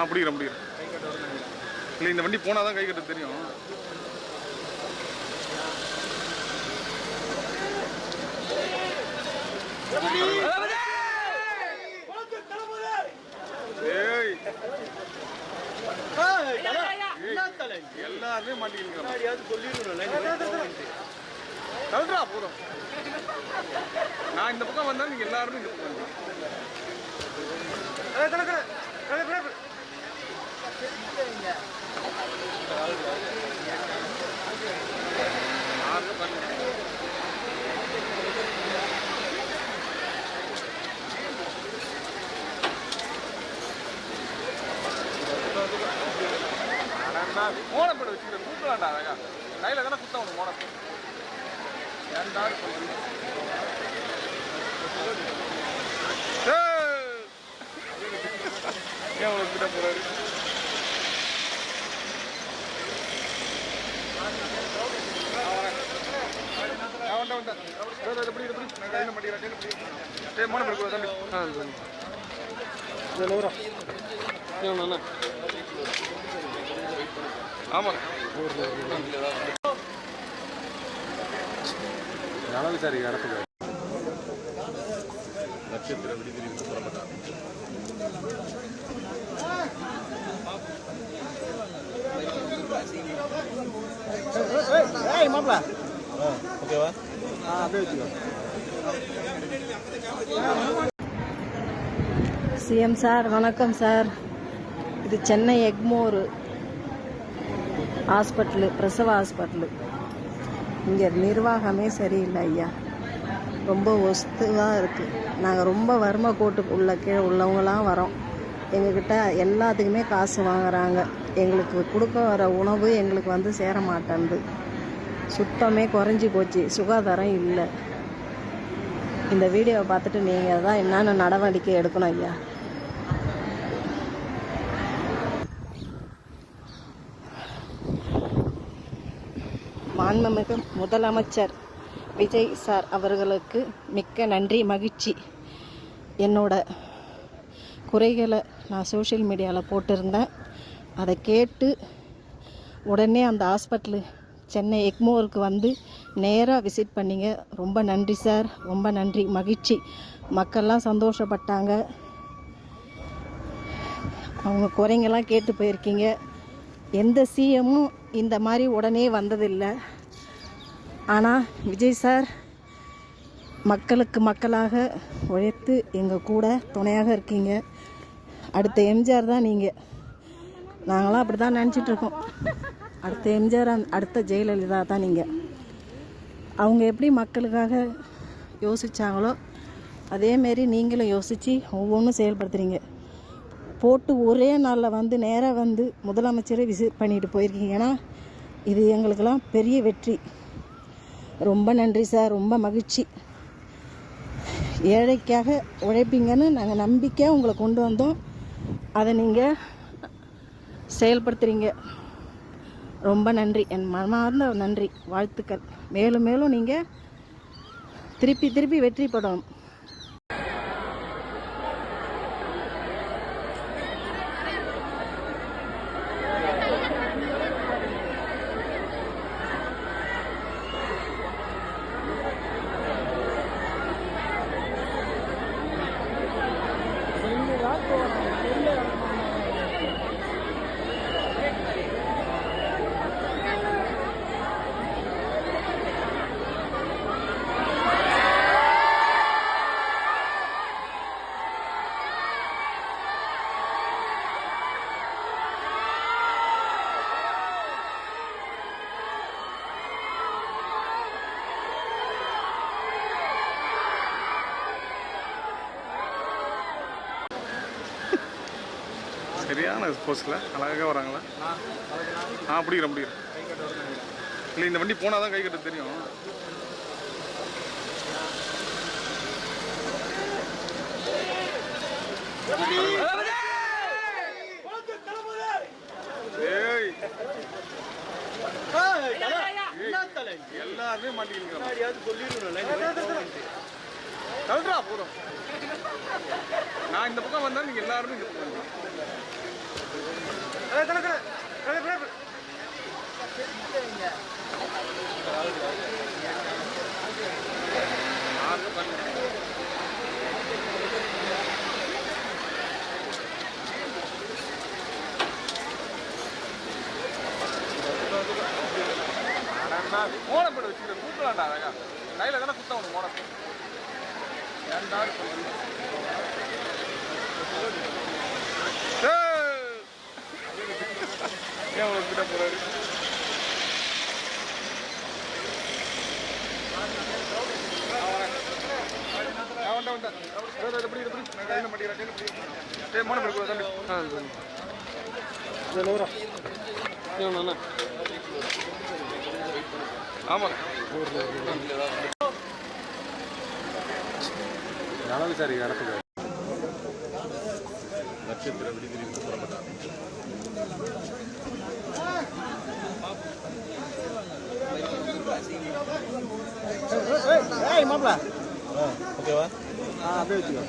பிடிக்கிறேன் இல்லை, இந்த வண்டி போனால் தான் கை கட்ட தெரியும். எல்லாருமே மாட்டிக்கிறேன் போதும். நான் இந்த பக்கம் வந்தா நீங்க எல்லாருமே இந்த பக்கம் மோனப்பட வச்சுக்கிறேன். கூப்பிடலாண்டா அழகா கையில தானே குத்த ஒன்று மோனப்பட ஏன்டா ஏன் உனக்கு கிட்ட போறாரு? ஆமா விசாரி இடத்துக்கு நட்சத்திர விடுதலைக்கு புறப்பட்டார். ஓகேவா? சிஎம் சார் வணக்கம் சார். இது சென்னை எக்மோர் ஹாஸ்பிட்டலு, பிரசவ ஹாஸ்பிட்டலு. இங்கே நிர்வாகமே சரியில்லை ஐயா, ரொம்ப ஒஸ்துவாக இருக்குது. நாங்கள் ரொம்ப வறுமை கோட்டுக்கு உள்ள கீழே உள்ளவங்களாம் வரோம். எங்ககிட்ட எல்லாத்துக்குமே காசு வாங்குறாங்க. எங்களுக்கு கொடுக்க வர உணவு எங்களுக்கு வந்து சேர மாட்டேன்து. சுத்தமே குறைஞ்சி போச்சு, சுகாதாரம் இல்லை. இந்த வீடியோவை பார்த்துட்டு நீங்கள் தான் என்னென்ன நடவடிக்கை எடுக்கணும் ஐயா. மாண்புமிகு முதலமைச்சர் விஜய் சார் அவர்களுக்கு மிக்க நன்றி, மகிழ்ச்சி. என்னோட குறைகளை நான் சோஷியல் மீடியாவில் போட்டிருந்தேன். அதை கேட்டு உடனே அந்த ஹாஸ்பிட்டலு சென்னை எக்மோருக்கு வந்து நேராக விசிட் பண்ணிங்க. ரொம்ப நன்றி சார், ரொம்ப நன்றி, மகிழ்ச்சி. மக்கள்லாம் சந்தோஷப்பட்டாங்க. அவங்க குறைங்கெல்லாம் கேட்டு போயிருக்கீங்க. எந்த சிஎம்மும் இந்த மாதிரி உடனே வந்ததில்லை. ஆனால் விஜய் சார் மக்களுக்கு மக்களாக உழைத்து எங்கள் கூட துணையாக இருக்கீங்க. அடுத்த எம்ஜிஆர் தான் நீங்கள். நாங்களாம் அப்படி தான் நினச்சிட்ருக்கோம். அடுத்த எம்ஜிஆர், அடுத்த ஜெயலலிதா தான் நீங்கள். அவங்க எப்படி மக்களுக்காக யோசித்தாங்களோ அதேமாரி நீங்களும் யோசித்து ஒவ்வொன்றும் செயல்படுத்துகிறீங்க. போட்டு ஒரே நாளில் வந்து நேராக வந்து முதலமைச்சரை விசிட் பண்ணிட்டு போயிருக்கீங்கன்னா இது எங்களுக்கெல்லாம் பெரிய வெற்றி. ரொம்ப நன்றி சார், ரொம்ப மகிழ்ச்சி. ஏழைக்காக உழைப்பீங்கன்னு நாங்கள் நம்பிக்கையாக உங்களை கொண்டு வந்தோம். அதை நீங்கள் செயல்படுத்துகிறீங்க. ரொம்ப நன்றி, என் மனமார்ந்த நன்றி, வாழ்த்துக்கள். மேலும் மேலும் நீங்கள் திருப்பி வெற்றி பெறணும். சரியான போஸ்டில் அழகாக வராங்களா? பிடிக்கிறேன் இல்லை, இந்த வண்டி போனால் தான் கை கட்ட தெரியும். எல்லாருமே மாட்டிக்கிறேன் போதும். நான் இந்த பக்கம் வந்தா நீங்க எல்லாருமே இந்த பக்கம் மோனப்பட வச்சுக்கிற கூட்டலாண்டா அழகா கையில தானே குத்த ஒன்று மோனப்பட ஏன்டா ஏன் உனக்கு கிட்ட போறாரு ஆமாம் அளவு சார் இடத்துக்கு நட்சத்திர விடுதிக்கு புறப்பட்டார் மாப்பிள ஓகேவா அப்படியே வச்சுக்கோ